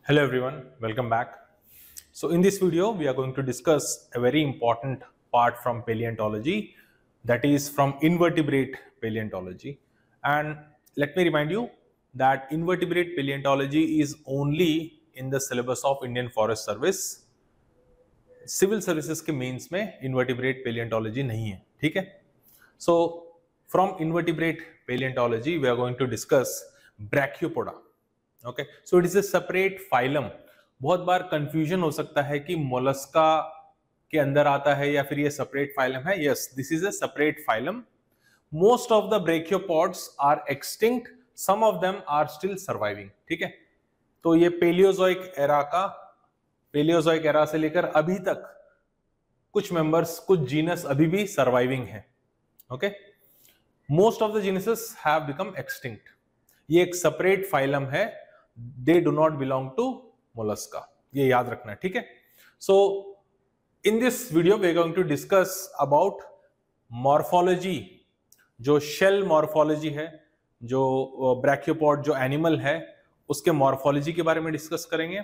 Hello everyone, welcome back. So in this video, we are going to discuss a very important part from paleontology, that is from invertebrate paleontology. And let me remind you that invertebrate paleontology is only in the syllabus of Indian Forest Service. Civil services के mains में invertebrate palaeontology नहीं है, ठीक है. So from invertebrate palaeontology we are going to discuss brachiopoda. Okay, so it is a separate phylum. बहुत बार confusion हो सकता है कि मोलस्का के अंदर आता है या फिर ये सेपरेट फाइलम है. Yes, this is a separate phylum. Most of the brachiopods are extinct, some of them are still surviving, ठीक है. तो ये पेलियोजोइक एरा से लेकर अभी तक कुछ मेंबर्स, कुछ जीनस अभी भी सर्वाइविंग है. Okay, most of the genuses have become extinct. ये एक सेपरेट फाइलम है, they do not belong to mollusca, ये याद रखना है, ठीक है. So in this video we are going to discuss about morphology, जो शेल मॉर्फोलॉजी है, जो ब्रैकियोपोड जो एनिमल है उसके मॉर्फोलॉजी के बारे में डिस्कस करेंगे.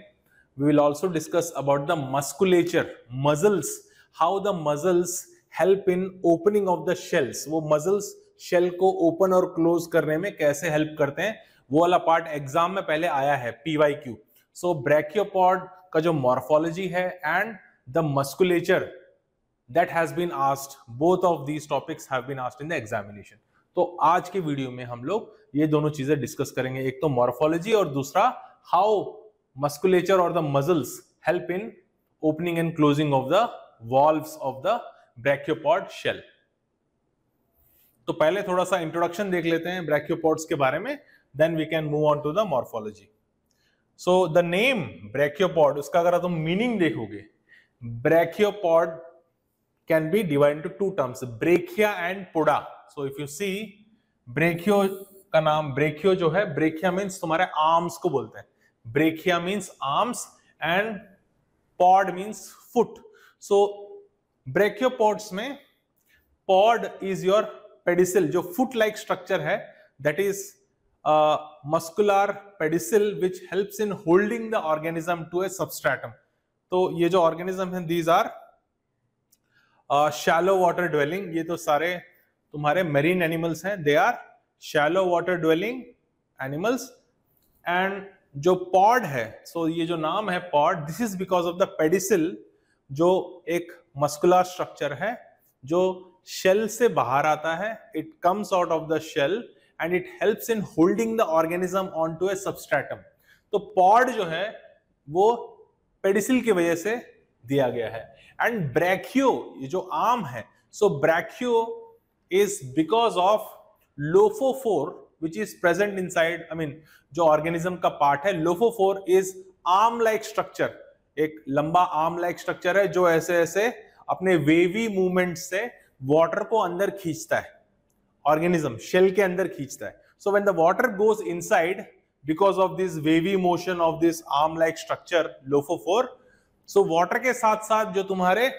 We will also discuss about the musculature, muscles, how the muscles help in opening of the shells. वो muscles shell को open और close करने में कैसे help करते हैं, वो वाला part एग्जाम में पहले आया है, PYQ. So brachiopods का जो morphology है and the musculature that has been asked, both of these topics have been asked in the examination. तो आज के वीडियो में हम लोग ये दोनों चीजें डिस्कस करेंगे, एक तो morphology और दूसरा how musculature or the muscles help in opening and closing of the valves of the brachiopod shell. तो पहले थोड़ा सा इंट्रोडक्शन देख लेते हैं ब्रैकियोपोड्स के बारे में, then we can move on to the morphology. So the name brachiopod, उसका अगर तुम मीनिंग देखोगे, brachiopod can be divide into two terms, brachia and poda. So if you see, brachio का नाम, ब्रेकियो जो है, ब्रेकिया मीन्स तुम्हारे आर्म्स को बोलते हैं. Brachia means arms and pod means foot. So brachiopods में pod is your pedicel, जो foot like structure है, that is muscular pedicel which helps in holding the organism to a substratum. तो ये जो organism है, these are shallow water dwelling. ये तो सारे तुम्हारे marine animals हैं, they are shallow water dwelling animals. and जो पॉड है, सो ये जो नाम है pod, this is because of the pedicel, जो एक मस्कुलर स्ट्रक्चर है जो शेल से बाहर आता है. It comes out of the shell and it helps in holding the organism on to a substratum. तो पॉड जो है वो पेडिसिल की वजह से दिया गया है. एंड ब्रैकियो, ये जो आर्म है, so brachio is because of lophophore which is present inside, I mean, जो ऑर्गेनिज्म का पार्ट है, lophophore is arm like structure, एक लंबा आर्म लाइक स्ट्रक्चर है जो ऐसे ऐसे अपने वेवी मूवमेंट से वाटर को अंदर खींचता है, ऑर्गेनिज्म शेल के अंदर खींचता है. So when the water goes inside because of this wavy motion of this arm like structure lophophore, so water के साथ साथ जो तुम्हारे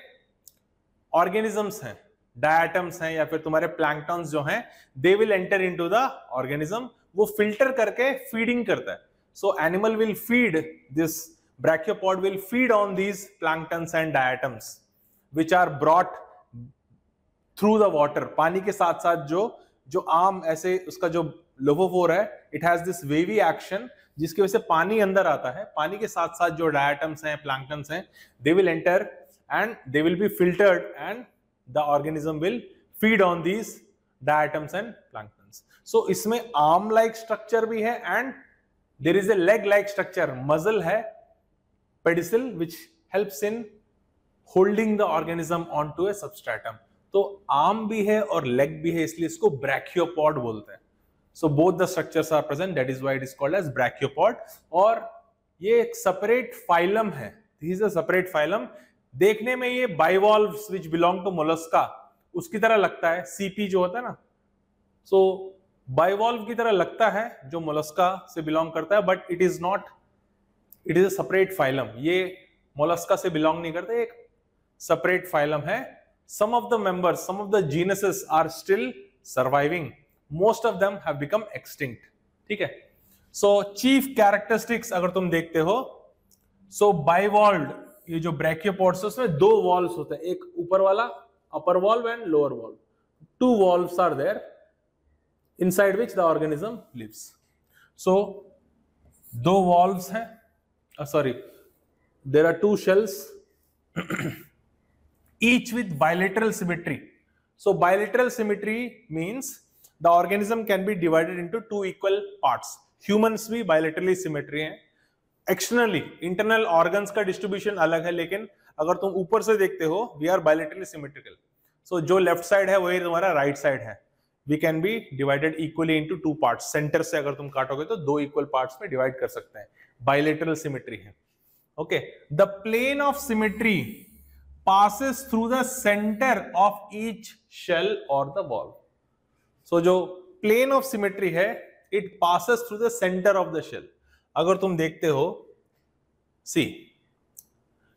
ऑर्गेनिजम्स हैं, डायटम्स हैं या फिर तुम्हारे प्लैंक्टन्स जो हैं, they will enter into the organism. वो फिल्टर करके फीडिंग करता है. So animal will feed, this brachiopod will feed on these planktons and diatoms which are brought through the water. पानी के साथ साथ जो आर्म ऐसे, उसका जो लोफोफोर है, it has this wavy action जिसकी वजह से पानी अंदर आता है. पानी के साथ साथ जो डायटम्स हैं, प्लैंक्टन्स हैं, they will enter and they will be filtered and the organism will feed on these diatoms and planktons. So इसमें arm like structure भी है and there is a leg like structure, muscle है, pedicel which helps in holding the organism onto a substratum. तो arm भी है और leg भी है, इसलिए इसको brachiopod बोलते हैं. So both the structures are present, that is why it is called as brachiopod. और ये एक separate phylum है, this is a separate phylum. देखने में ये बाइवॉल्व्स व्हिच बिलोंग टू मोलस्का उसकी तरह लगता है, सीपी जो होता है ना, सो बाइवॉल्व की तरह लगता है जो मोलस्का से बिलोंग करता है, but it is not, it is a separate phylum. ये मोलस्का से बिलोंग नहीं करता, एक सेपरेट फाइलम है. Some of the members, some of the genuses are still surviving, most of them have become extinct, ठीक है. सो चीफ कैरेक्टरिस्टिक्स अगर तुम देखते हो, सो बाइवॉल्व्ड, ये जो ब्रैकियोपोड्स है उसमें दो वॉल्व्स होते हैं, एक ऊपर वाला upper valve and lower valve, two valves are there inside which the organism lives. So दो valves हैं, sorry, there are two shells each with bilateral symmetry. So bilateral symmetry means the organism can be divided into two equal parts. Humans भी bilaterally symmetry हैं. Externally internal organs का distribution अलग है, लेकिन अगर तुम ऊपर से देखते हो we are bilaterally symmetrical. So जो left side है वही तुम्हारा right side है. We can be divided equally into two parts. Center से अगर तुम काटोगे तो दो equal parts में divide कर सकते हैं. Bilateral symmetry है. Okay. The plane of symmetry passes through the center of each shell or the valve. So जो plane of symmetry है, it passes through the center of the shell. अगर तुम देखते हो, see,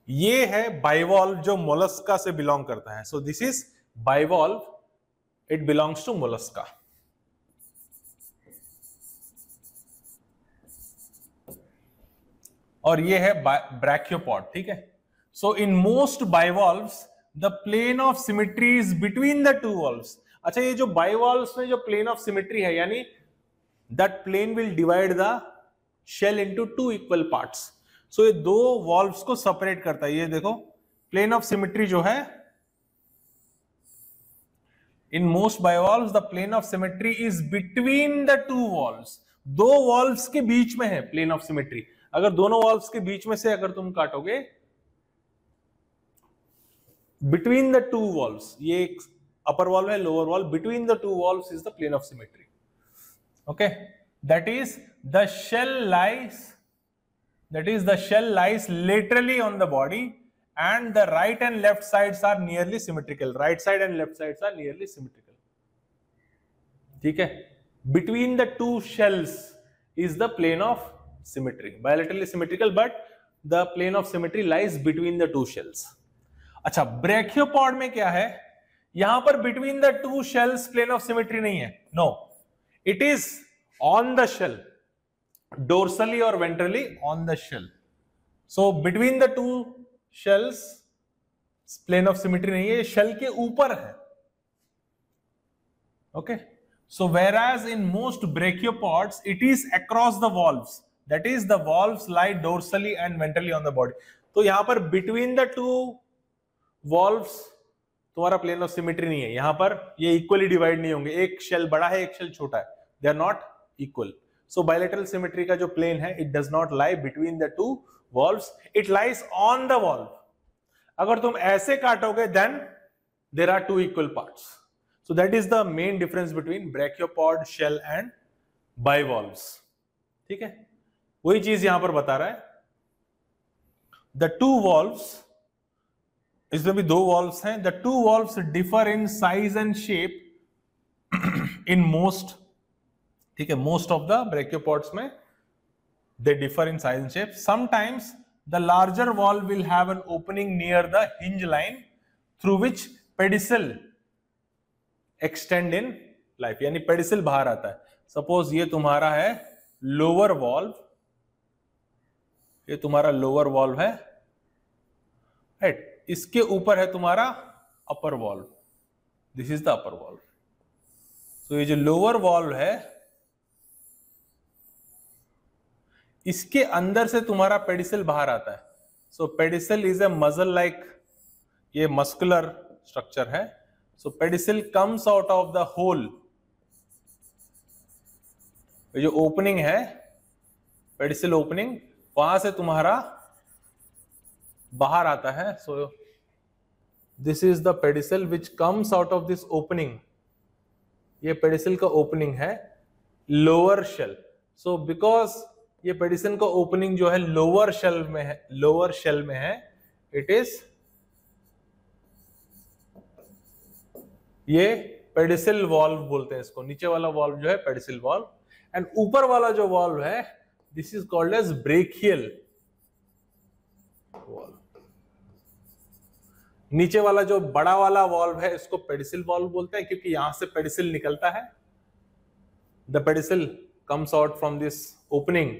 ये है bivalve जो mollusca से belong करता है. So this is bivalve. It belongs to mollusca. और ये है ब्रैकियोपॉड, ठीक है. So in most bivalves the plane of symmetry is between the two valves. अच्छा, ये जो बाइवॉल्व्स में जो प्लेन ऑफ सिमेट्री है, यानी that plane will divide the shell into two equal parts. So ये दो वॉल्व्स को सेपरेट करता है. ये देखो, प्लेन ऑफ सिमेट्री जो है, in most bivalves the plane of symmetry is between the two valves. दो valves के बीच में है plane of symmetry. अगर दोनों valves के बीच में से अगर तुम काटोगे, between the two valves, ये एक upper valve है, lower valve, between the two valves is the plane of symmetry. Okay, that is the shell lies laterally on the body. And the right and left sides are nearly symmetrical. Right side and left sides are nearly symmetrical. ठीक है? Between the two shells is the plane of symmetry. Bilaterally symmetrical, but the plane of symmetry lies between the two shells. अच्छा, ब्रैकियोपॉड में क्या है? यहां पर between the two shells plane of symmetry नहीं है. No, it is on the shell, dorsally or ventrally on the shell. So between the two shells plane of symmetry नहीं है, शेल के ऊपर है. Okay, so whereas in most brachiopods it is across the valves, that is the valves lie dorsally and ventrally on the body. तो यहां पर between the two valves तुम्हारा plane of symmetry नहीं है. यहां पर ये इक्वली डिवाइड नहीं होंगे, एक शेल बड़ा है, एक शेल छोटा है, they are not equal. So bilateral symmetry का जो प्लेन है, it does not lie between the two valves, it lies on the valve. अगर तुम ऐसे काटोगे then there are two equal parts. So that is the main difference between brachiopod, shell and bivalves. ठीक है, वही चीज यहां पर बता रहा है. The two valves, इसमें भी दो valves हैं. The two valves differ in size and shape in most, ठीक है, most of the brachiopods में they differ in size and shape. Sometimes the larger valve will have an opening near the hinge line through which pedicel extend in life. यानी pedicel बाहर आता है. Suppose ये तुम्हारा है lower valve, ये तुम्हारा lower valve है, right? इसके ऊपर है तुम्हारा upper valve. This is the upper valve. So ये जो lower valve है, इसके अंदर से तुम्हारा पेडिसल बाहर आता है. So pedicle is a muscle like, ये मस्कुलर स्ट्रक्चर है. So pedicle comes out of the hole, ये जो ओपनिंग है पेडिसल ओपनिंग, वहां से तुम्हारा बाहर आता है. So this is the pedicel which comes out of this opening. ये पेडिसल का ओपनिंग है लोअर शेल. सो बिकॉज ये पेडिसल का ओपनिंग जो है लोअर शेल में है, इट इज, ये पेडिसल वॉल्व बोलते हैं इसको. नीचे वाला वॉल्व जो है पेडिसल वॉल्व, एंड ऊपर वाला जो वॉल्व है, this is called as brachial valve. नीचे वाला जो बड़ा वाला वॉल्व है, इसको पेडिसल वॉल्व बोलते हैं, क्योंकि यहां से पेडिसल निकलता है. The pedicel comes out from this opening,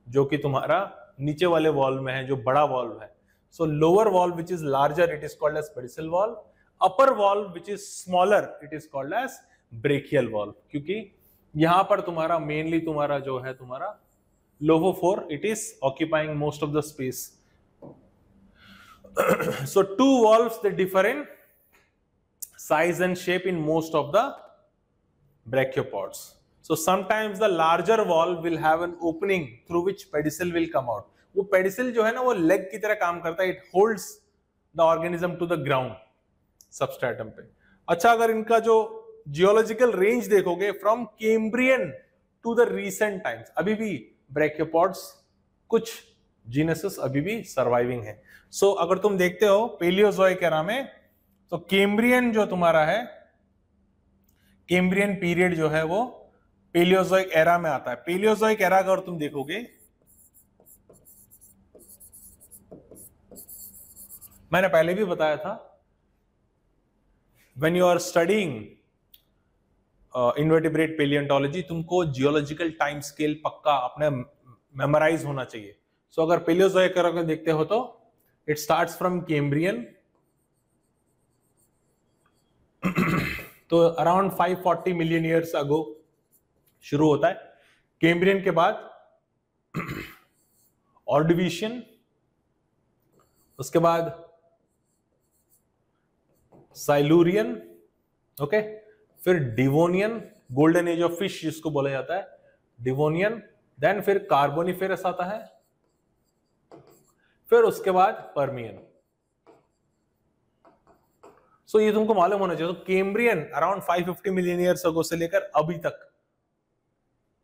जो कि तुम्हारा नीचे वाले वॉल्व में है, जो बड़ा वॉल्व है. So lower valve which is larger it is called as pedicle valve, upper valve which is smaller it is called as brachial valve, क्योंकि यहां पर तुम्हारा मेनली तुम्हारा जो है तुम्हारा lophophore it is occupying most of the space. So two valves they differ in size and shape in most of the brachiopods. So sometimes the larger valve will have an opening through which pedicel will come out. वो pedicel जो है ना वो leg की तरह काम करता है, it holds the organism to the ground substratum पे. अच्छा, अगर इनका जो जियोलॉजिकल रेंज देखोगे from Cambrian to the recent times, अभी भी ब्रैकियोपॉड्स कुछ जीनसेस अभी भी सर्वाइविंग है. सो अगर तुम देखते हो पेलियोजोइक एरा में, तो कैम्ब्रियन जो तुम्हारा है, कैम्ब्रियन पीरियड जो है वो पेलियोजोइक एरा में आता है. पेलियोजोइक एरा अगर तुम देखोगे, मैंने पहले भी बताया था, when you are studying invertebrate palaeontology, तुमको जियोलॉजिकल टाइम स्केल पक्का अपने मेमोराइज होना चाहिए. सो अगर पेलियोजोइक एरा को देखते हो तो इट स्टार्ट्स फ्रॉम कैम्ब्रियन, तो अराउंड 540 मिलियन ईयर्स अगो शुरू होता है. कैम्ब्रियन के बाद ऑर्डोविशियन, उसके बाद साइलूरियन, ओके, फिर Devonian, golden age of fish जिसको बोला जाता है, डिवोनियन, देन फिर कार्बोनिफेरस आता है, फिर उसके बाद पर्मियन. सो ये तुमको मालूम होना चाहिए. तो Cambrian around 550 million years ago से लेकर अभी तक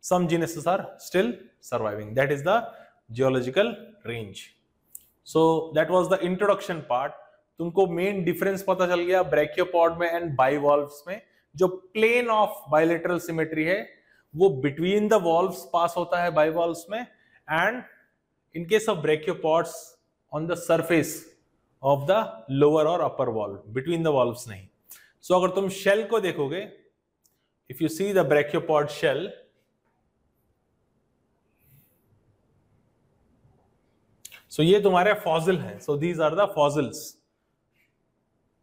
some genuses are still surviving. That is the geological range. So that was the introduction part. तुमको मेन डिफरेंस पता चल गया ब्रैकियोपॉड में एंड बाइवॉल्व्स में. जो प्लेन ऑफ बायलेटरल सिमेट्री है वो बिटवीन द वॉल्व्स पास होता है बाइवॉल्व्स में, and in case of brachiopods on the surface of the lower और upper valve, between the valves नहीं. सो अगर तुम शेल को देखोगे, if you see the brachiopod shell, so ये तुम्हारे फॉसिल हैं. So these are the fossils,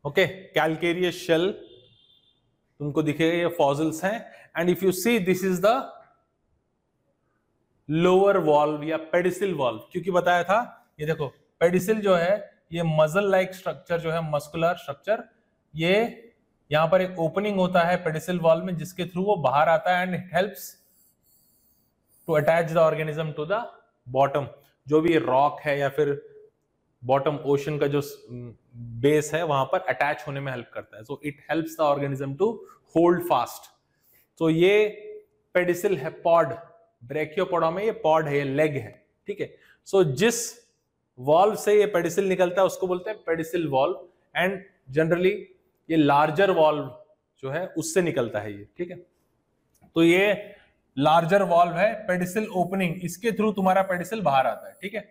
okay, calcareous shell तुमको दिखेगा, ये फॉसिल्स हैं. And if you see this is the lower valve या पेडिसिल वॉल्व, क्योंकि बताया था, ये देखो पेडिसिल जो है ये मसल लाइक स्ट्रक्चर जो है, मस्कुलर स्ट्रक्चर, ये यहां पर एक ओपनिंग होता है पेडिसिल वॉल्व में जिसके थ्रू वो बाहर आता है, and it helps to attach the organism to the bottom. जो भी रॉक है या फिर बॉटम ओशन का जो बेस है वहां पर अटैच होने में हेल्प करता है. So it helps the organism to hold fast. तो ये पेडिसिल है, पॉड, ब्रैकियोपोडा में ये पॉड है, ये लेग है, ठीक है. सो जिस वॉल्व से ये पेडिसिल निकलता है उसको बोलते हैं पेडिसिल वॉल्व, एंड जनरली ये लार्जर वॉल्व जो है उससे निकलता है ये, ठीक है. तो ये लार्जर वॉल्व है, पेडिसिल ओपनिंग, इसके थ्रू तुम्हारा पेडिसिल बाहर आता है, ठीक है.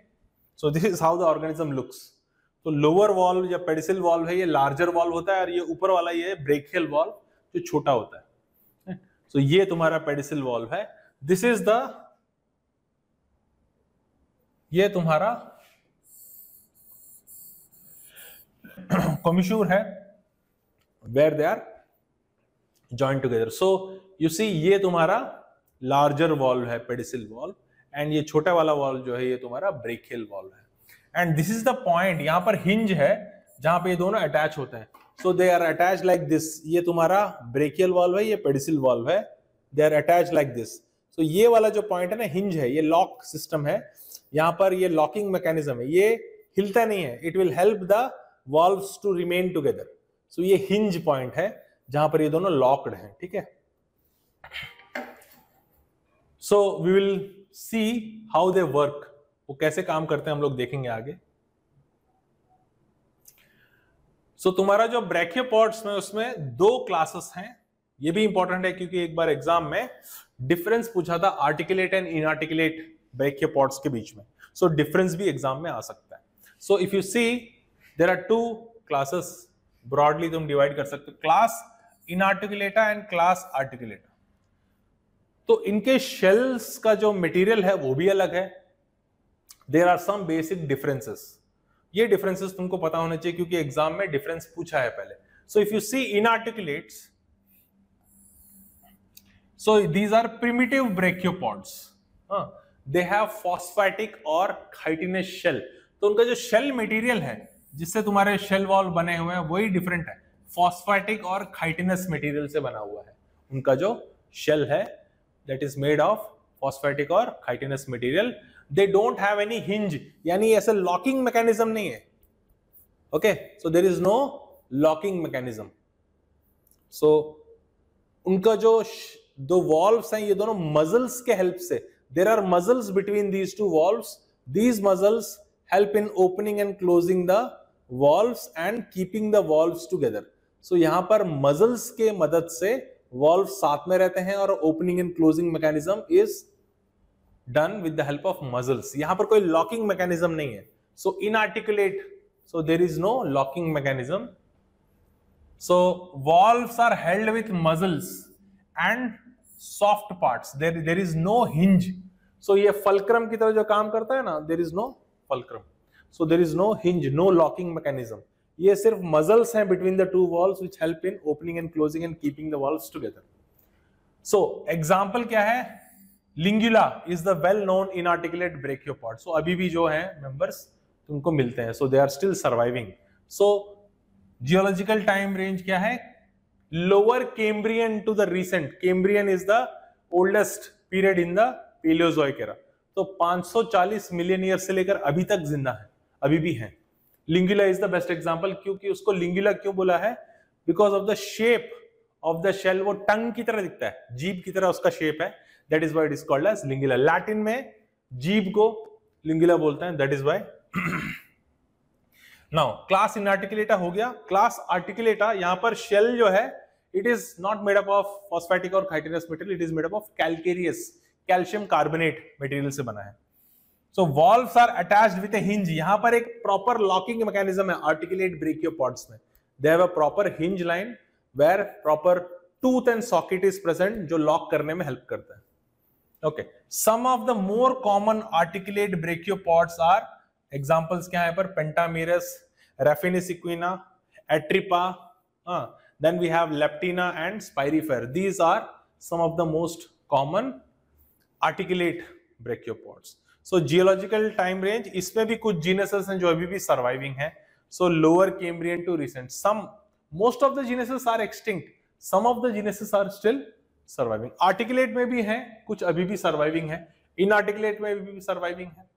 So this is how the organism looks. तो लोअर वॉल्व या पेडिसिल वॉल्व है, ये लार्जर वॉल्व होता है, और ये ऊपर वाला ये ब्रेकियल वॉल्व जो छोटा होता है. सो ये तुम्हारा पेडिसिल वॉल्व है. दिस इज द, ये तुम्हारा कॉम्यूश्योर है, where they are joint together. So you see ये तुम्हारा लार्जर वॉल्व है, पेडिसिल वॉल्व, एंड ये छोटा वाला वॉल्व जो है ये तुम्हारा ब्रेकियल वॉल्व है. And this is the point, यहां पर हिंज है जहां पे ये दोनों अटैच होते हैं. So they are attach like this. ये तुम्हारा ब्रेकियल वॉल्व है, ये पेडिसिल वॉल्व है, they are attach like this. So ये वाला जो पॉइंट है ना, हिंज है, ये लॉक सिस्टम है, यहां पर ये लॉकिंग मैकेनिज्म है, ये हिलता नहीं है. It will help the valves to remain together. So ये हिंज पॉइंट है जहां पर ये दोनों लॉक्ड हैं, ठीक है. So we will see how they work, वो कैसे काम करते हैं हम लोग देखेंगे आगे. सो तुम्हारा जो ब्रैकियोपॉड्स में उसमें दो क्लासेस हैं. ये भी इंपॉर्टेंट है क्योंकि एक बार एग्जाम में डिफरेंस पूछा था आर्टिकुलेट एंड इनआर्टिकुलेट ब्रैकियोपॉड्स के बीच में. सो डिफरेंस भी एग्जाम में आ सकता है. So if you see there are two classes, broadly तुम डिवाइड कर सकते हो, class Inarticulata and class Articulata. तो इनके शेल्स का जो मटेरियल है वो भी अलग है. There are some basic differences. ये डिफरेंसेस तुमको पता होने चाहिए क्योंकि एग्जाम में डिफरेंस पूछा है पहले। So if you see inarticulates, so these are primitive brachiopods, they have phosphatic और काइटिनस शेल। तो उनका जो शेल मटेरियल है जिससे तुम्हारे शेल वॉल बने हुए हैं वही डिफरेंट है, फॉस्फेटिक और काइटिनस मटेरियल से बना हुआ है। उनका जो शेल है that is made of phosphatic और chitinous material. They don't have any hinge, यानी ऐसे लॉकिंग मैकेनिज्म नहीं है। Okay, so there is no locking mechanism. So उनका जो दो वॉल्व्स हैं ये दोनों मसल्स के हेल्प से, there are muscles between these two valves, these muscles help in opening and closing the valves and keeping the valves together. So यहां पर मसल्स के मदद से वॉल्व साथ में रहते हैं और opening and closing mechanism is done with the help of muscles. यहां पर कोई लॉकिंग मैकेनिज्म नहीं है। So inarticulate, so there is no locking mechanism. So valves are held with muscles and soft parts, there is no hinge. So ये fulcrum की तरह जो काम करता है ना, there is no fulcrum, so there is no hinge, no locking mechanism. ये सिर्फ मसल्स हैं between the two valves which help in opening and closing and keeping the valves together. So example क्या है, Lingula is the well known inarticulate brachiopod. So अभी भी जो है members तुमको मिलते हैं, so they are still surviving. So geological time range क्या है, lower Cambrian to the recent, Cambrian is the oldest period in the Palaeozoic era. तो 540 मिलियन ईयर से लेकर अभी तक जिंदा है, अभी भी है। Lingula is the best example, क्योंकि उसको लिंगुला क्यों बोला है, because of the shape of the shell, वो टंग की तरह दिखता है, जीभ की तरह उसका शेप है, that is why it is called as Lingula. Latin में जीभ को लिंगुला बोलते हैं, that is why. Now class Inarticulata हो गया। क्लास आर्टिकुलेटा, यहां पर शेल जो है it is not made up of phosphatic और chitinous material, it is made up of calcareous, calcium carbonate material से बना है। So valves are attached with a hinge. यहां पर एक प्रॉपर लॉकिंग मैकेनिज्म है आर्टिकुलेट ब्रेकियोपॉड्स में। They have a proper hinge line where proper tooth and socket is present, जो lock करने में हेल्प करता है। Okay. Some of the more common articulate brachiopods are examples क्या है पर Pentamerus, Raphanus equina, Atripa, then we have Leptina and Spirifer. These are some of the most common articulate brachiopods. So geological time range, इसमें भी कुछ जीनसेस हैं जो अभी भी सर्वाइविंग है। So lower Cambrian to recent, some most of the genuses are extinct, some of the genuses are still surviving. Articulate में भी हैं कुछ अभी भी सर्वाइविंग है, इनआर्टिकुलेट में भी सर्वाइविंग है।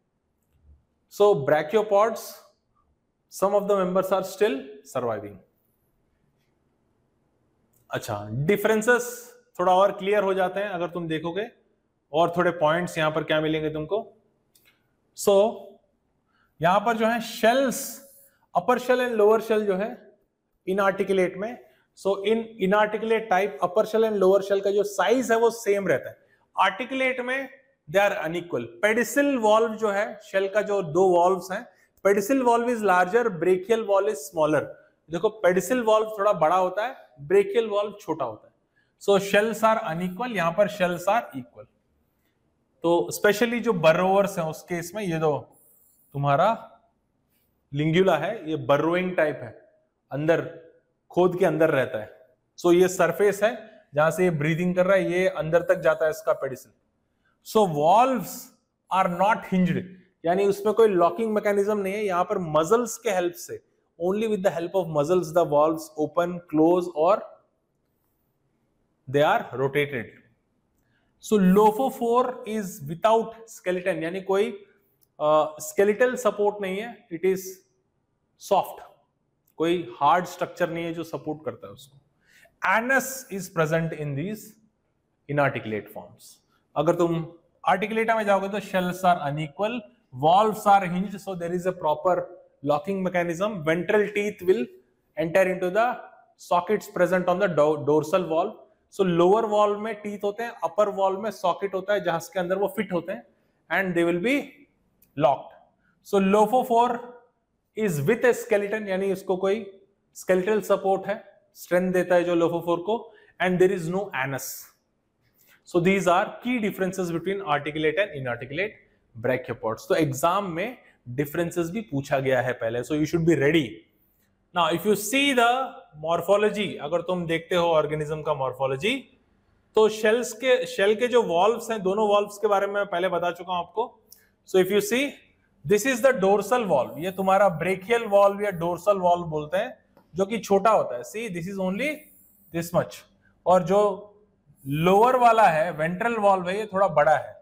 So brachiopods, some of the members are still surviving. अच्छा, डिफरेंसेस थोड़ा और क्लियर हो जाते हैं अगर तुम देखोगे, और थोड़े पॉइंट्स यहां पर क्या मिलेंगे तुमको। सो यहां पर जो है shells, upper shell and lower shell जो है इनआर्टिकुलेट में, so in inarticulate type upper shell and lower shell का जो साइज है वो सेम रहता है। आर्टिकुलेट में they are unequal. Pedicle valve जो है शेल का, जो दो वॉल्व्स हैं, pedicle valve is larger, brachial valve is smaller. देखो पेडिसिल वॉल्व थोड़ा बड़ा होता है, ब्रेकियल वॉल्व छोटा होता है। सो शेल्स आर अनइक्वल, यहां पर शेल्स आर इक्वल। तो स्पेशली जो बर्रोवर्स हैं उस केस में ये जो तुम्हारा लिंगुला है ये बर्रोइंग टाइप है, अंदर खोद के अंदर रहता है। सो ये सरफेस है जहां से ये ब्रीदिंग कर रहा है, ये अंदर तक जाता है इसका pedicle. So valves are not hinged, यानी उसमें कोई लॉकिंग मैकेनिज्म नहीं है। यहां पर मसल्स के हेल्प से, only with the help of muscles the valves open, close और they are rotated. So lophophore is without skeleton, यानी कोई स्केलेटल सपोर्ट नहीं है, इट इज सॉफ्ट, कोई हार्ड स्ट्रक्चर नहीं है जो सपोर्ट करता है उसको। Anus is present in these inarticulate forms. अगर तुम आर्टिकुलेटा में जाओगे तो shells are unequal, valves are hinged, so there is a proper locking mechanism. Ventral teeth will enter into the sockets present on the dorsal valve. So lower valve में teeth होते हैं, upper valve में socket होता है जहां के अंदर वो फिट होते हैं, and they will be locked. So lophophore is with a skeleton, यानी उसको कोई स्केलेटल सपोर्ट है, स्ट्रेंथ देता है जो लोफोफोर को, and there is no anus. So these are key differences between articulate and inarticulate brachiopods. तो एग्जाम में डिफरेंसेस भी पूछा गया है पहले, so you should be ready. Now if you see the morphology, अगर तुम देखते हो ऑर्गेनिज्म का मॉर्फोलॉजी, तो शेल के जो वॉल्व्स हैं, दोनों वॉल्व्स के बारे में मैं पहले बता चुका हूं आपको। So if you see, this is the dorsal valve, ये तुम्हारा ब्रेकियल वॉल्व या डोर्सल वॉल्व बोलते हैं, जो कि छोटा होता है। See this is only this much, और जो लोअर वाला है वेंट्रल वॉल्व है, ये थोड़ा बड़ा है।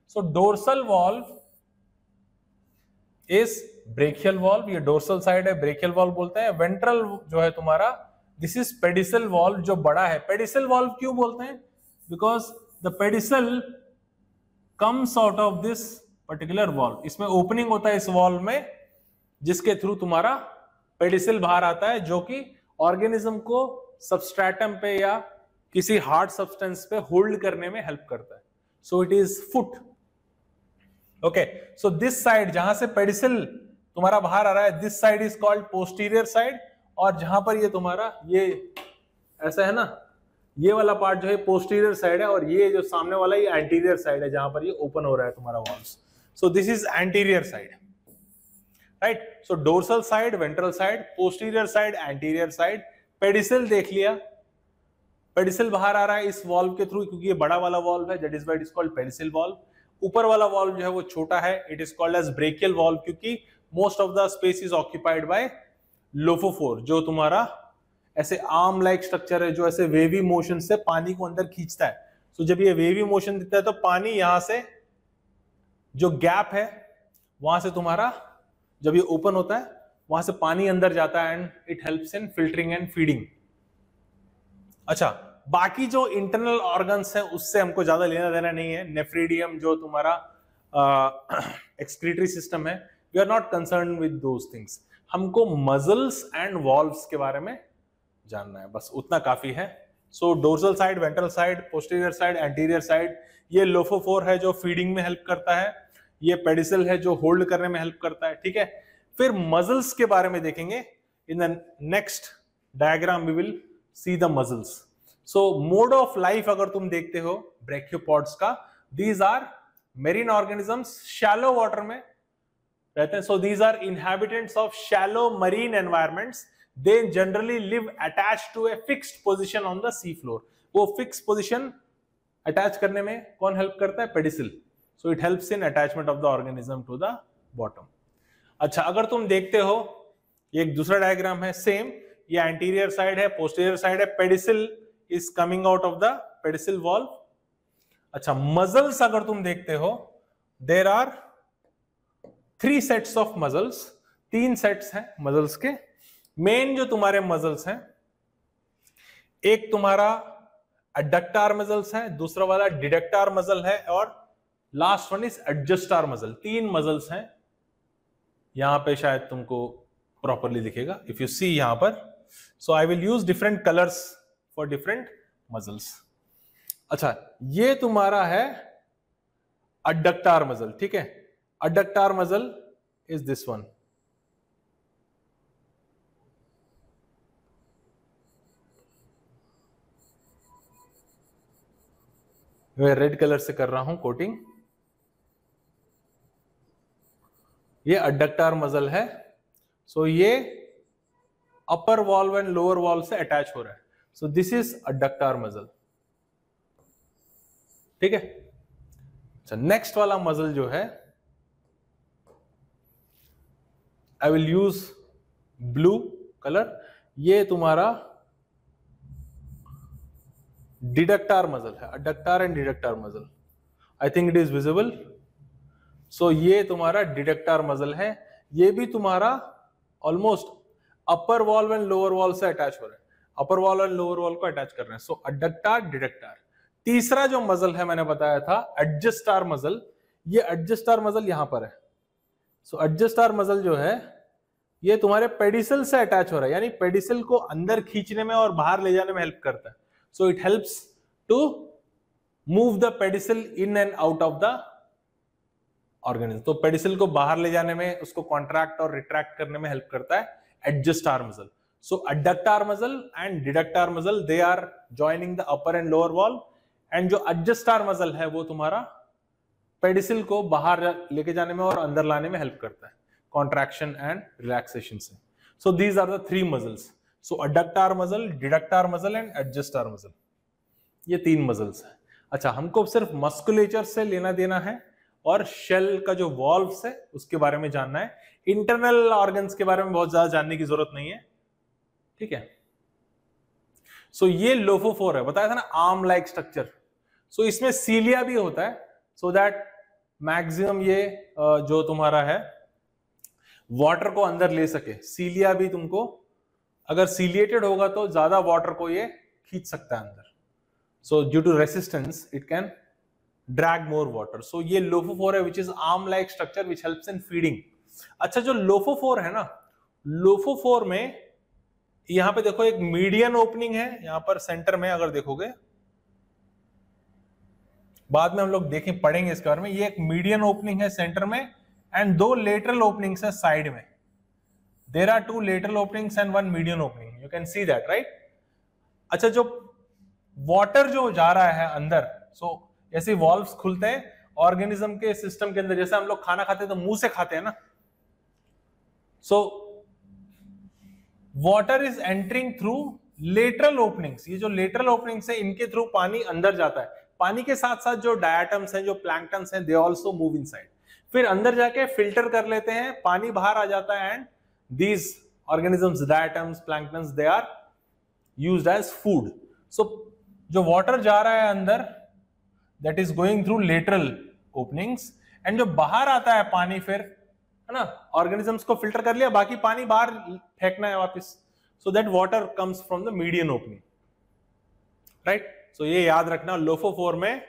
So dorsal valve is brachial valve, ये डोर्सल साइड है, ब्रेकियल वॉल्व बोलते हैं। वेंट्रल जो है तुम्हारा, दिस इज पेडिसल वॉल्व, जो बड़ा है। पेडिसल वॉल्व क्यों बोलते हैं? Because the pedicel comes out of this particular valve, इसमें ओपनिंग होता है इस वॉल्व में, जिसके थ्रू तुम्हारा पेडिसल बाहर आता है, जो कि ऑर्गेनिज्म को सबस्ट्रेटम पे या किसी हार्ड सब्सटेंस पे होल्ड करने में हेल्प करता है। So it is foot. Okay, so this side जहां से पेडिसल तुम्हारा बाहर आ रहा है, this side is called posterior side, और जहां पर ये तुम्हारा ये ऐसा है ना, ये वाला पार्ट जो है पोस्टीरियर साइड है, और ये जो सामने वाला ये एंटीरियर साइड है, जहां पर ये ओपन हो रहा है तुम्हारा valves. So this is anterior side, right? So dorsal side, ventral side, posterior side, anterior side. Pedicel देख लिया, पेडिसल बाहर आ रहा है इस वॉल्व के थ्रू, क्योंकि ये बड़ा वाला वॉल्व है, that is why it is called pedicle valve. ऊपर वाला वॉल्व जो है वो छोटा है, it is called as brachial valve, क्योंकि most of the space is occupied by lophophore, जो तुम्हारा ऐसे आर्म लाइक स्ट्रक्चर है, जो ऐसे वेवी मोशन से पानी को अंदर खींचता है। सो जब ये वेवी मोशन देता है तो पानी यहां से जो गैप है वहां से तुम्हारा, जब ये ओपन होता है वहां से पानी अंदर जाता है, and it helps in filtering and feeding. अच्छा, बाकी जो इंटरनल ऑर्गन्स हैं उससे हमको ज्यादा लेना देना नहीं है। नेफ्रीडियम जो तुम्हारा एक्सक्रीटरी सिस्टम है, we are not concern with those things. हमको मसल्स एंड वॉल्व्स के बारे में जानना है, बस उतना काफी है। So dorsal side, ventral side, posterior side, anterior side. ये लोफोफोर है जो फीडिंग में हेल्प करता है, ये पेडिसल है जो होल्ड करने में हेल्प करता है, ठीक है। फिर मसल्स के बारे में देखेंगे in the next diagram, we will see the muscles. So mode of life अगर तुम देखते हो ब्रैकियोपोड्स का, these are marine organisms, shallow water में रहते हैं। So these are inhabitants of shallow marine environments. They generally live attached to a fixed position on the sea floor. वो fix position attach करने में कौन हेल्प करता है? Pedicle. So it helps in attachment of the organism to the bottom. अच्छा, अगर तुम देखते हो ये एक दूसरा डायग्राम है सेम, ये एंटीरियर साइड है, पोस्टीरियर साइड है, pedicle is coming out of the pedicle valve. अच्छा, मसल्स अगर तुम देखते हो, there are 3 sets of muscles, 3 sets हैं मसल्स के। मेन जो तुम्हारे मसल्स हैं, एक तुम्हारा अडक्टार मसल्स है, दूसरा वाला डिडक्टार मसल है, और last one is adjustor muscle. 3 muscles हैं। यहां पे शायद तुमको प्रॉपरली दिखेगा इफ यू सी यहां पर। So I will use different colours for different muscles. अच्छा, ये तुम्हारा है अडक्टार मसल, ठीक है। Adductor muscle is this one. मैं रेड कलर से कर रहा हूं कोटिंग। ये अडक्टार मसल है। सो ये upper valve and lower valve से अटैच हो रहा है। So this is adductor muscle, ठीक है। अच्छा, नेक्स्ट वाला मसल जो है, I will use blue colour. ये तुम्हारा डिडक्टार मसल है, adductor and diductor muscle. I think it is visible. So ये तुम्हारा डिडक्टार मसल है। ये भी तुम्हारा almost upper valve and lower valve से अटैच हो रहा है, upper valve and lower valve को अटैच कर रहे हैं। सो अडक्टार, डिडक्टार। तीसरा जो मसल है मैंने बताया था एडजस्टार मसल। ये एडजस्टार मसल यहां पर है। सो एडजस्टार मसल जो है ये तुम्हारे पेडिसल से अटैच हो रहा है, यानी पेडिसल को अंदर खींचने में और बाहर ले जाने में हेल्प करता है। So it helps to move the pedicel in and out of the organism. तो पेडिसल को बाहर ले जाने में, उसको कॉन्ट्रैक्ट और रिट्रैक्ट करने में हेल्प करता है adjustor muscle. So adductor muscle and diductor muscle, they are joining the upper and lower valve. And जो एडजस्टार मसल है वो तुम्हारा पेडिसिल को बाहर लेके जाने में और अंदर लाने में हेल्प करता है कॉन्ट्रैक्शन एंड रिलैक्सेशन से. So these are the 3 muscles. So adductor muscle, diductor muscle and adjustor muscle, ये 3 मसल्स है. अच्छा, हमको सिर्फ मस्कुलेचर से लेना देना है और शेल का जो वॉल्व्स है उसके बारे में जानना है. इंटरनल ऑर्गन्स के बारे में बहुत ज्यादा जानने की जरूरत नहीं है, ठीक है. सो ये लोफोफोर है, बताया था ना आर्म लाइक स्ट्रक्चर. सो इसमें सीलिया भी होता है, सो दैट मैक्सिमम ये जो तुम्हारा है वाटर को अंदर ले सके. सीलिया भी तुमको अगर सीलिएटेड होगा तो ज्यादा वाटर को ये खींच सकता है अंदर. So due to resistance it can drag more water. So ये लोफोफोर है which is arm like structure which helps in feeding. अच्छा, जो लोफोफोर है ना, लोफोफोर में यहां पे देखो एक मीडियन ओपनिंग है यहां पर सेंटर में, अगर देखोगे बाद में हम लोग देखें पढ़ेंगे इसके बारे में. ये एक मीडियन ओपनिंग है सेंटर में एंड 2 लेटरल ओपनिंग्स है साइड में. There are 2 lateral openings and 1 median opening, you can see that, right. अच्छा, जो वाटर जो जा रहा है अंदर, सो ऐसे वॉल्व्स खुलते हैं ऑर्गेनिज्म के सिस्टम के अंदर. जैसे हम लोग खाना खाते हैं तो मुंह से खाते हैं ना. So water is entering through lateral openings. ये जो लेटरल ओपनिंग्स है इनके थ्रू पानी अंदर जाता है. पानी के साथ साथ जो डायटम्स हैं, जो प्लैंक्टन्स हैं, दे आल्सो मूव इनसाइड. फिर अंदर जाके फिल्टर कर लेते हैं, पानी बाहर आ जाता है and these organisms, diatoms, planktons, they are used as food. So जो वाटर जा रहा है अंदर that is going through lateral openings and जो बाहर आता है पानी, फिर है ना, ऑर्गेनिजम्स को फिल्टर कर लिया, बाकी पानी बाहर फेंकना है वापस. So that water comes from the median opening, right. So ये याद रखना, लोफोफोर में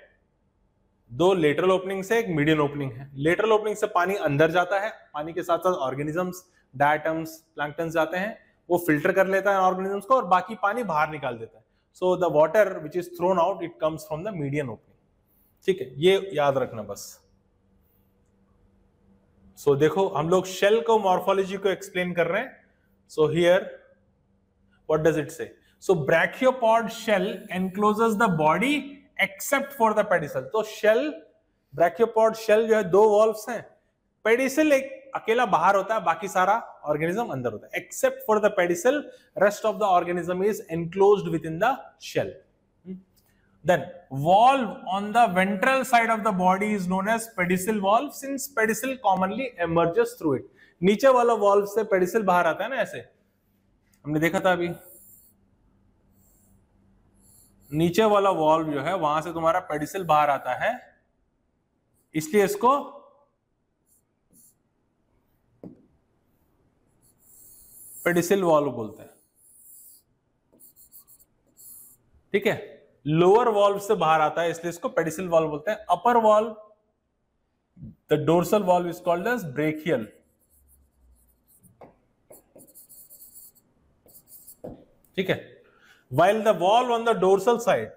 2 लेटरल ओपनिंग से एक मीडियन ओपनिंग है. लेटरल ओपनिंग से पानी अंदर जाता है, पानी के साथ साथ ऑर्गेनिजम्स, डायटम्स, प्लैंक्टन्स जाते हैं, वो फिल्टर कर लेता है ऑर्गेनिजम्स को और बाकी पानी बाहर निकाल देता है. So the water which is thrown out it comes from the median opening, ठीक है. ये याद रखना बस. सो देखो हम लोग शेल को, मॉर्फोलॉजी को एक्सप्लेन कर रहे हैं. So here what does it से? So brachiopod shell encloses the body except for the pedicel. तो shell, brachiopod shell जो है 2 वॉल्व्स हैं. पेडिसल एक अकेला बाहर होता है, बाकी सारा ऑर्गेनिज्म अंदर होता है. Except for the pedicel, rest of the organism is enclosed within the shell. Then valve on the ventral side of the body is known as pedicel valve, since pedicel commonly emerges through it. नीचे वाला valve से pedicel बाहर आता है ना, ऐसे हमने देखा था अभी. नीचे वाला वॉल्व जो है वहां से तुम्हारा पेडिसिल बाहर आता है, इसलिए इसको पेडिसिल वॉल्व बोलते हैं, ठीक है. लोअर वॉल्व से बाहर आता है इसलिए इसको पेडिसिल वॉल्व बोलते हैं. Upper valve, the dorsal valve is called as brachial, ठीक है. While the valve on the dorsal side,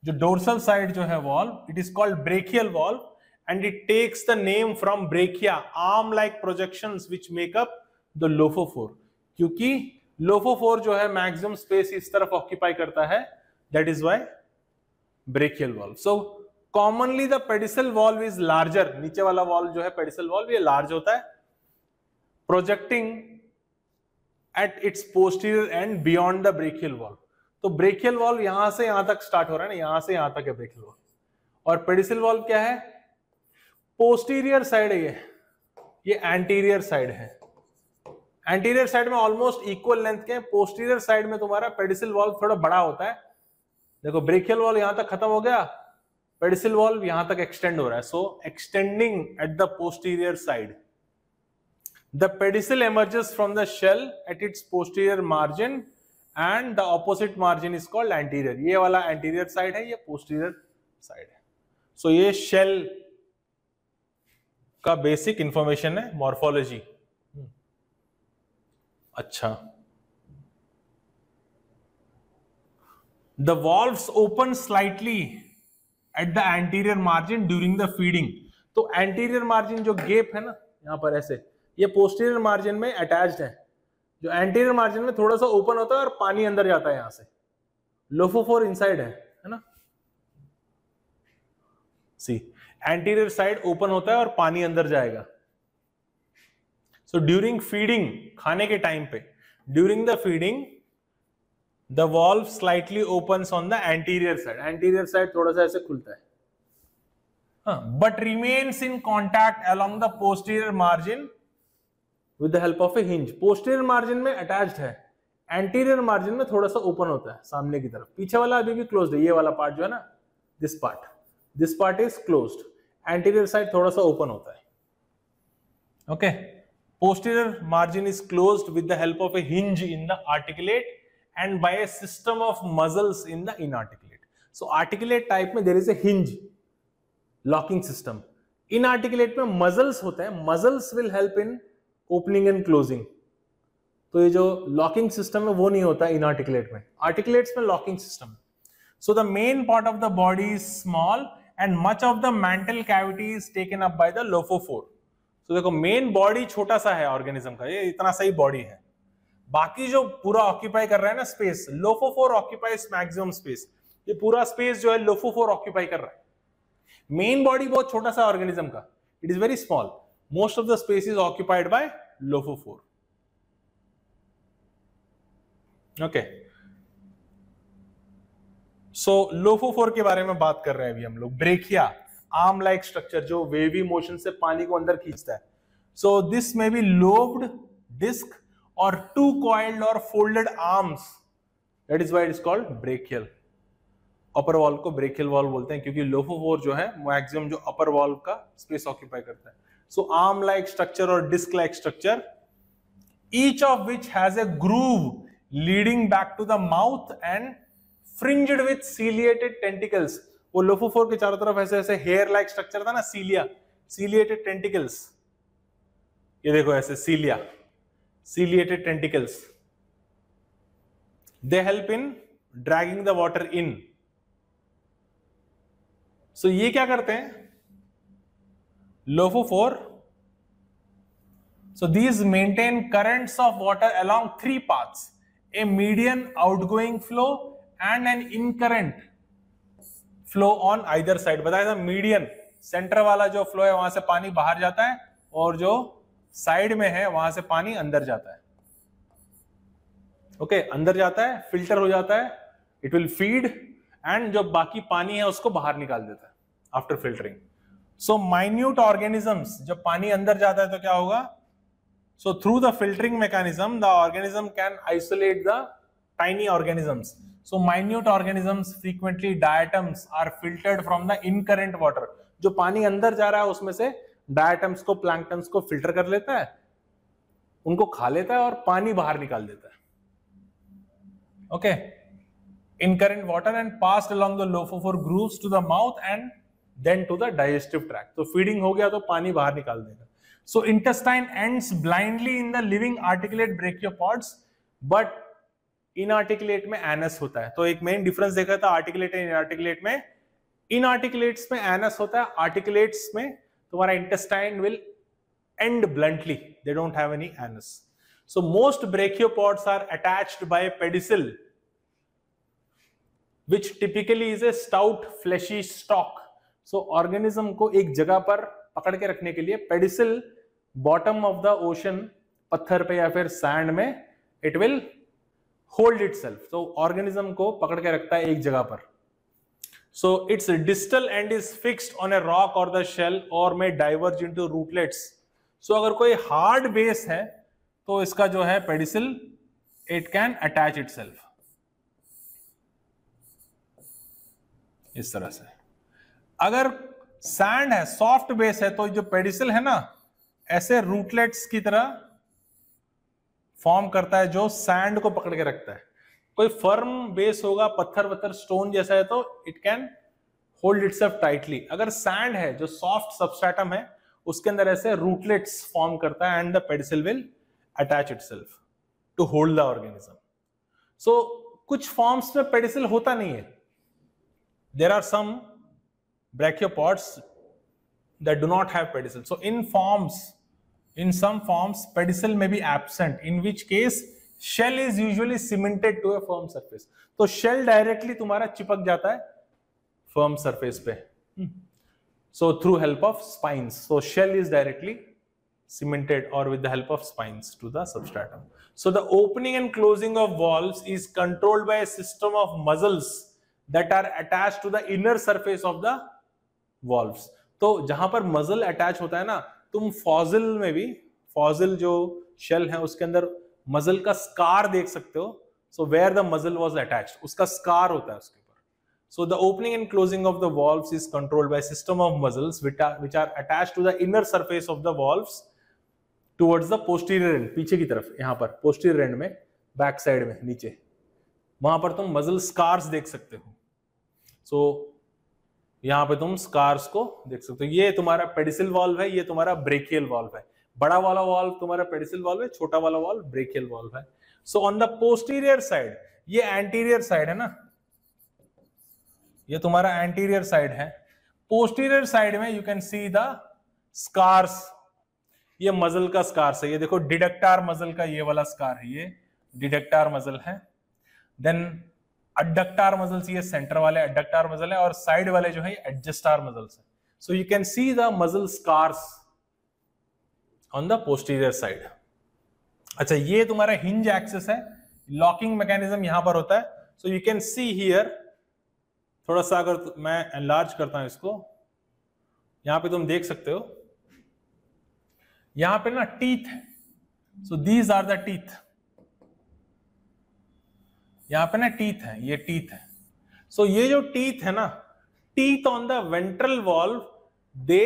जो dorsal side जो है valve, it is called brachial valve and it takes the name from brachia, arm-like projections which make up the lophophore. क्योंकि lophophore जो है maximum space इस तरफ occupy करता है, that is why brachial valve. So commonly the pedicel valve is larger. नीचे वाला valve जो है pedicel valve ये large होता है, projecting at its posterior end beyond the brachial valve. तो brachial valve यहां से यहां तक स्टार्ट हो रहा है ना, यहां से यहां तक है brachial valve. और pedicel valve क्या है? पोस्टीरियर साइड है ये एंटीरियर साइड है. एंटीरियर साइड में ऑलमोस्ट इक्वल लेंथ के. पोस्टीरियर साइड में तुम्हारा पेडिसिल वॉल्व थोड़ा बड़ा होता है. देखो ब्रेकियल वॉल्व यहां तक खत्म हो गया, पेडिसिल वॉल्व यहां तक एक्सटेंड हो रहा है. So extending at the posterior side. The pedicel emerges from the shell at its posterior margin and the opposite margin is called anterior. ये वाला anterior side है, ये posterior side है. So ये shell का basic information है, morphology. अच्छा, the valves open slightly at the anterior margin during the feeding. तो anterior margin जो gap है ना यहाँ पर ऐसे, ये पोस्टीरियर मार्जिन में अटैच्ड है. जो एंटीरियर मार्जिन में थोड़ा सा ओपन होता है और पानी अंदर जाता है यहां से. लोफोफोर इनसाइड है ना. सी एंटीरियर साइड ओपन होता है और पानी अंदर जाएगा. सो ड्यूरिंग फीडिंग, खाने के टाइम पे, during the feeding the valve slightly opens on the anterior side. Anterior side थोड़ा सा ऐसे खुलता है, but remains in contact along the posterior margin with the help of A hinge. Posterior margin में attached है, anterior margin में थोड़ा सा ओपन होता है सामने की तरफ. पीछे वाला अभी भी क्लोज्ड है, ये वाला पार्ट जो है ना, this part is closed. Anterior side थोड़ा सा ओपन होता है. Okay, posterior margin is closed with the help of A hinge in the articulate and by a system of muscles in the inarticulate. So articulate type में there is a hinge locking system. Inarticulate में muscles होता है, muscles will help in opening and closing. तो ये जो locking system है वो नहीं होता inarticulate में. Articulates में locking system. So the main part of the body is small and much of the mantle cavity is taken up by the lophophore. So देखो main body छोटा सा है organism का, ये इतना सही body है. बाकी जो पूरा ऑक्यूपाई कर रहा है ना स्पेस, लोफोफोर ऑक्यूपाइज मैक्सिमम स्पेस. ये पूरा स्पेस जो है लोफोफोर ऑक्यूपाई कर रहा है. मेन बॉडी बहुत छोटा सा ऑर्गेनिज्म का, it is very small. Most of the space is occupied by lophophore. Okay, so lophophore के बारे में बात कर रहे हैं अभी हम लोग. ब्रेकिया, आर्म लाइक स्ट्रक्चर जो वेवी मोशन से पानी को अंदर खींचता है. सो दिस में bilobed disc or two coiled or folded arms. That is why it is called brachial. Upper valve को brachial valve बोलते हैं क्योंकि लोफोफोर जो है मैक्सिमम जो upper valve का स्पेस ऑक्यूपाई करता है. So arm like structure or disc like structure, each of which has a groove leading back to the mouth and fringed with ciliated tentacles. वो लोफोफोर के चारों तरफ ऐसे ऐसे hair like structure था ना, cilia, ciliated tentacles. ये देखो ऐसे cilia, ciliated tentacles. They help in dragging the water in. So ये क्या करते हैं? Lophophore. So these maintain currents of water along three paths: a median outgoing flow and an incurrent flow on either side. बताया था median, centre वाला जो flow है वहां से पानी बाहर जाता है और जो साइड में है वहां से पानी अंदर जाता है. ओके, अंदर जाता है, फिल्टर हो जाता है, इट विल फीड एंड जो बाकी पानी है उसको बाहर निकाल देता है after filtering. So minute organisms, जब पानी अंदर जाता है तो क्या होगा? So through the filtering mechanism the organism can isolate the tiny organisms. So minute organisms frequently diatoms are filtered from the incurrent water. जो पानी अंदर जा रहा है उसमें से डायटम्स को, प्लैंक्टन्स को फिल्टर कर लेता है, उनको खा लेता है और पानी बाहर निकाल देता है. Okay, incurrent water and passed along the lophophore grooves to the mouth and then to the digestive tract. तो फीडिंग हो गया तो पानी बाहर निकाल देगा. So intestine ends blindly in the living articulate brachiopods, but inarticulate में एनस होता है. तो एक मेन डिफरेंस देखा था आर्टिकुलेट एंड इनआर्टिकुलेट में. इनआर्टिकुलेट्स में एनस होता है, आर्टिकुलेट्स में तुम्हारा intestine will end bluntly. They don't have any anus. So most brachiopods are attached by a pedicel, which typically is a stout fleshy stalk. So organism को एक जगह पर पकड़ के रखने के लिए pedicel bottom of the ocean पत्थर पे या फिर sand में it will hold itself. So organism को पकड़ के रखता है एक जगह पर. So its distal end is fixed on a rock or the shell or may diverge into rootlets. So अगर कोई hard base है तो इसका जो है pedicel it can attach itself इस तरह से. अगर sand है, soft base है, तो जो pedicel है ना ऐसे rootlets की तरह फॉर्म करता है जो sand को पकड़ के रखता है. कोई फर्म बेस होगा, पत्थर वत्थर स्टोन जैसा है तो it can hold itself tightly. अगर सैंड है जो सॉफ्ट सबस्ट्रेटम है उसके अंदर ऐसे रूटलेट्स फॉर्म करता है and the pedicel will attach itself to hold the organism. So कुछ फॉर्म्स में पेडिसिल होता नहीं है. There are some brachiopods that do not have pedicel. So in some forms pedicel may be absent, in which case shell is usually cemented to a firm surface. तो shell directly तुम्हारा चिपक जाता है firm surface पे. So through help of spines. So shell is directly cemented or with the help of spines to the substratum. So the opening and closing of valves is controlled by a system of muscles that are attached to the inner surface of the valves. तो जहां पर muscle attach होता है ना, तुम fossil में भी, fossil जो शेल है उसके अंदर मसल का स्कार देख सकते हो. So where the muzzle was attached, उसका स्कार होता है उसके ऊपर. So the opening and closing of the valves is controlled by a system of muscles which are attached to the inner surface of the valves towards the posterior end, पीछे की तरफ, यहाँ पर posterior end में, back side में, नीचे, वहां पर तुम muscle scars देख सकते हो. So यहाँ पे तुम scars को देख सकते हो. ये तुम्हारा pedicel valve है, ये तुम्हारा brachial valve है. बड़ा वाला valve तुम्हारा pedicel valve है, छोटा वाला valve brachial valve है. So on the posterior side, ये anterior side है ना, ये तुम्हारा anterior side है. Posterior side में you can see the scars. ये मसल का स्कार्स है. ये देखो डिडक्टार मसल का ये वाला स्कार है, ये डिडक्टार मसल है. देन अडक्टार मसल्स, ये सेंटर वाले अडक्टार मसल है, और साइड वाले जो है एडजस्टार मसल्स है. So you can see the muscle scars on the posterior side. अच्छा, ये तुम्हारा हिंज एक्सिस है. लॉकिंग मैकेनिज्म यहां पर होता है. So you can see here, थोड़ा सा अगर मैं एनलार्ज करता हूं इसको, यहां पे तुम देख सकते हो, यहां पे ना टीथ है. So these are the teeth. यहां पे ना टीथ है, ये टीथ है. सो ये जो टीथ है ना, teeth on the ventral valve, they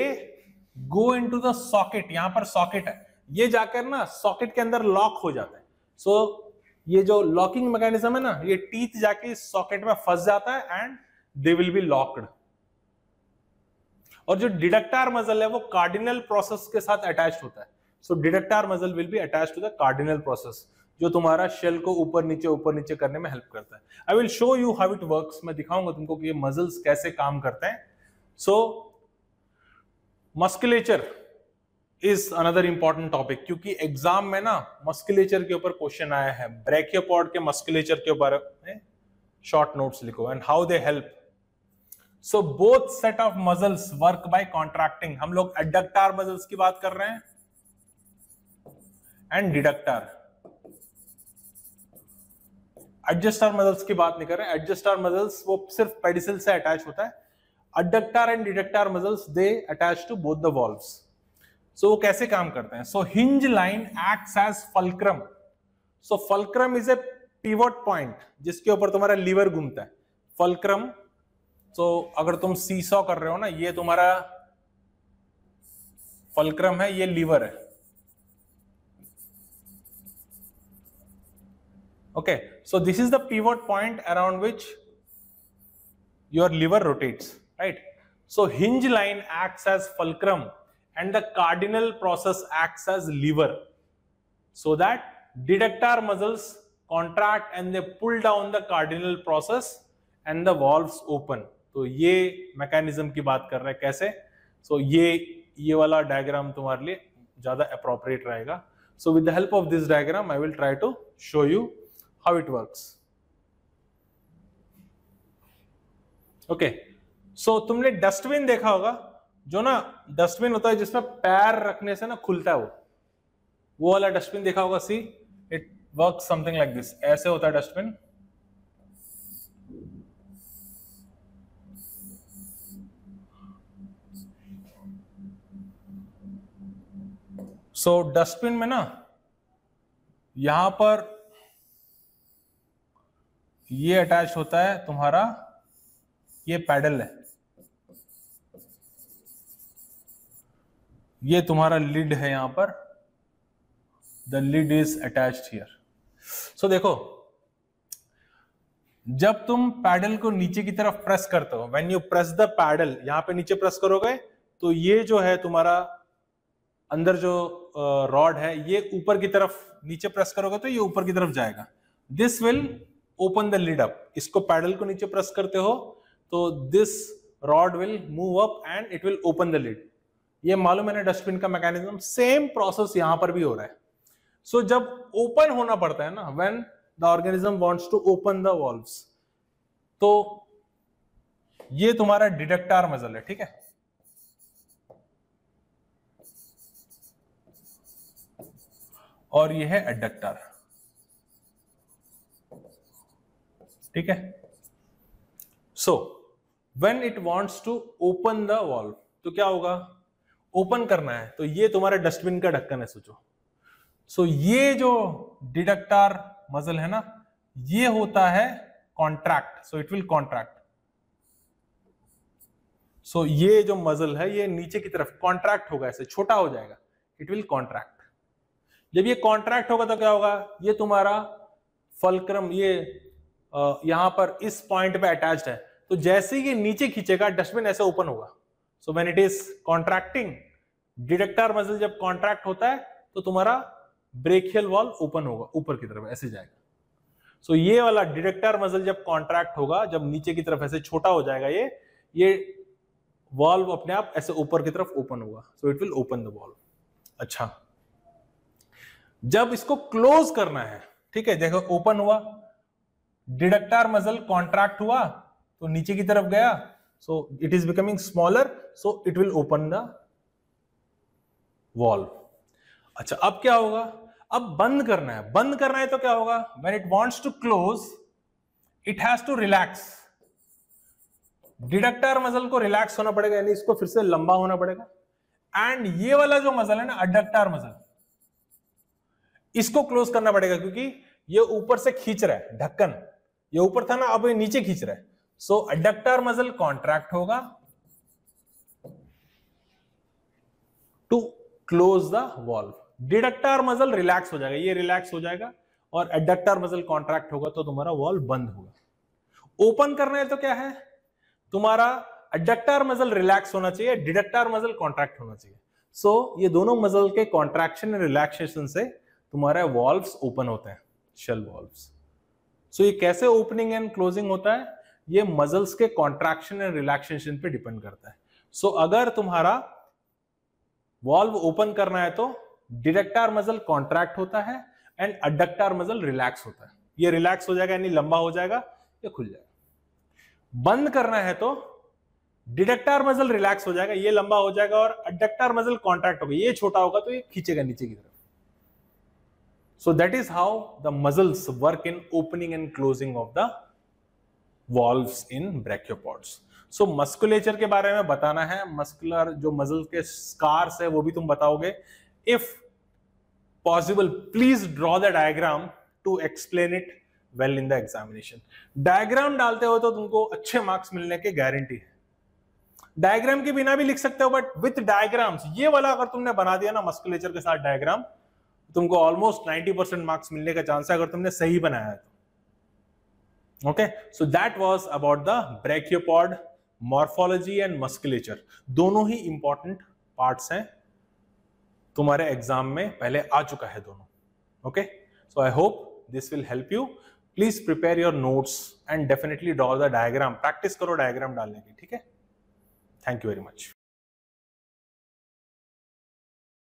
go into the socket. यहां पर सॉकेट है, ये जाकर ना सॉकेट के अंदर लॉक हो जाता है. सो ये जो लॉकिंग मैकेनिज्म है ना, ये टीथ जाके सॉकेट में फंस जाता है and they will be locked. और जो डिडक्टार मसल है वो कार्डिनल प्रोसेस के साथ अटैच्ड होता है. So diductor muscle will be attached to the cardinal process, जो तुम्हारा शेल को ऊपर नीचे करने में हेल्प करता है. I will show you how it works. मैं दिखाऊंगा तुमको कि ये मसल्स कैसे काम करते हैं. So musculature is another important topic, क्योंकि एग्जाम में ना मस्कुलेचर के ऊपर क्वेश्चन आया है. ब्रैकियोपॉड के मस्कुलेचर के ऊपर शॉर्ट नोट्स लिखो and how they help. So both set of muscles work by contracting. हम लोग adductor muscles की बात कर रहे हैं and deductor. adductor muscles की बात नहीं कर रहे हैं. adductor muscles वो सिर्फ pedicel से attach होता है. adductor and deductor muscles they attach to both the valves. So वो कैसे काम करते हैं? So hinge line acts as fulcrum. So fulcrum is a pivot point जिसके ऊपर तुम्हारा लीवर घूमता है. fulcrum, तो अगर तुम सीसॉ कर रहे हो ना, ये तुम्हारा फल्क्रम है, ये लीवर है. Okay, so this is the pivot point around which your lever rotates, right. So hinge line acts as fulcrum and the cardinal process acts as lever, so that diductor muscles contract and they pull down the cardinal process and the valves open. तो ये mechanism की बात कर रहे हैं कैसे. सो ये वाला डायग्राम तुम्हारे लिए ज्यादा अप्रोप्रिएट रहेगा. So with the help of this diagram I will try to show you how it works. Okay, so तुमने डस्टबिन देखा होगा, जो ना डस्टबिन होता है जिसमें पैर रखने से ना खुलता है, वो वाला डस्टबिन देखा होगा. See it works something like this. ऐसे होता है डस्टबिन. सो डस्टबिन में ना यहां पर ये अटैच होता है तुम्हारा, ये पैडल है, ये तुम्हारा लिड है यहां पर. The lid is attached here. So देखो, जब तुम पैडल को नीचे की तरफ प्रेस करते हो, when you press the pedal, यहां पे नीचे प्रेस करोगे तो ये जो है तुम्हारा अंदर जो रॉड है, ये ऊपर की तरफ, नीचे प्रेस करोगे तो ये ऊपर की तरफ जाएगा. This will open the lid up. इसको पैडल को नीचे प्रेस करते हो तो this rod will move up and it will open the lid. ये मालूम है ना डस्टबिन का मैकेनिज्म. सेम प्रोसेस यहां पर भी हो रहा है. सो जब ओपन होना पड़ता है ना, when the organism wants to open the valves, तो ये तुम्हारा डिडक्टार मसल है, ठीक है. और ये है एडक्टर, ठीक है। So when it wants to open the valve, तो क्या होगा, ओपन करना है, तो ये तुम्हारा डस्टबिन का ढक्कन है सोचो। सो ये जो डिडक्टर मसल है ना, ये होता है contract, so it will contract. So ये जो मसल है ये नीचे की तरफ कॉन्ट्रैक्ट होगा, ऐसे छोटा हो जाएगा, इट विल कॉन्ट्रैक्ट। जब ये कॉन्ट्रैक्ट होगा तो क्या होगा, ये तुम्हारा फल्क्रम ये यहां पर इस पॉइंट पे अटैच्ड है, तो जैसे ही ये नीचे खींचेगा डस्टबिन ऐसे ओपन होगा। सो when it is contracting, deductor muscle जब कॉन्ट्रैक्ट होता है तो तुम्हारा ब्रेकियल वॉल्व ओपन होगा, ऊपर की तरफ ऐसे जाएगा। सो ये वाला डिडक्टर मसल जब कॉन्ट्रैक्ट होगा, जब नीचे की तरफ ऐसे छोटा हो जाएगा, ये वॉल्व अपने आप ऐसे ऊपर की तरफ ओपन होगा, सो it will open the valve. अच्छा, जब इसको क्लोज करना है, ठीक है, देखो ओपन हुआ, डिडक्टर मसल कॉन्ट्रैक्ट हुआ तो नीचे की तरफ गया, सो it is becoming smaller, so it will open the valve. अच्छा, अब क्या होगा, अब बंद करना है, बंद करना है तो क्या होगा, when it wants to close it has to relax. Diductor muscle को रिलैक्स होना पड़ेगा, यानी इसको फिर से लंबा होना पड़ेगा। एंड ये वाला जो मसल है ना, अडक्टर मसल, इसको क्लोज करना पड़ेगा, क्योंकि ये ऊपर से खींच रहा है ढक्कन, ये ऊपर था ना, अब ये नीचे खींच रहा है। सो अडक्टर मसल कॉन्ट्रैक्ट होगा to close the valve, diductor muscle relax हो जाएगा, ये रिलैक्स हो जाएगा, और एडक्टर मसल कॉन्ट्रैक्ट होगा तो तुम्हारा वॉल्व बंद होगा। ओपन करना है तो क्या है, तुम्हारा एडक्टर मसल रिलैक्स होना चाहिए, डिडक्टर मसल कॉन्ट्रैक्ट होना चाहिए। सो ये दोनों मसल के कॉन्ट्रैक्शन एंड रिलैक्सेशन से तुम्हारे वॉल्व्स ओपन होते हैं, शेल वॉल्व्स। सो ये कैसे ओपनिंग एंड क्लोजिंग होता है, ये मसल्स के कॉन्ट्रैक्शन एंड रिलैक्सेशन पे डिपेंड करता है। सो अगर तुम्हारा वॉल्व ओपन करना है तो डिडक्टर मसल कॉन्ट्रैक्ट होता है एंड अडक्टर मसल रिलैक्स होता है, ये रिलैक्स हो जाएगा यानी लंबा हो जाएगा, ये खुल जाएगा। बंद करना है तो डिडक्टर मसल रिलैक्स हो जाएगा, ये लंबा हो जाएगा, और अडक्टर मसल कॉन्ट्रैक्ट होगा, ये छोटा होगा तो ये खींचेगा नीचे की तरफ। So that is how the muscles work in opening and closing of the valves in brachiopods. So musculature के बारे में बताना है, मस्कुलर जो मसल के स्कार्स है वो भी तुम बताओगे। If possible, please draw the diagram to explain it well in the examination. Diagram डालते हो तो तुमको अच्छे मार्क्स मिलने के गारंटी है। डायग्राम के बिना भी लिख सकते हो, बट विथ डायग्राम्स, ये वाला अगर तुमने बना दिया ना मस्कुलेचर के साथ डायग्राम, तुमको ऑलमोस्ट 90% मार्क्स मिलने का चांस है अगर तुमने सही बनाया है तो। Okay, so that was about the brachiopod morphology and musculature. दोनों ही इंपॉर्टेंट पार्ट्स हैं, तुम्हारे एग्जाम में पहले आ चुका है दोनों। Okay, so I hope this will help you. Please prepare your notes and definitely draw the diagram, practice करो डायग्राम डालने की, ठीक है। Thank you very much.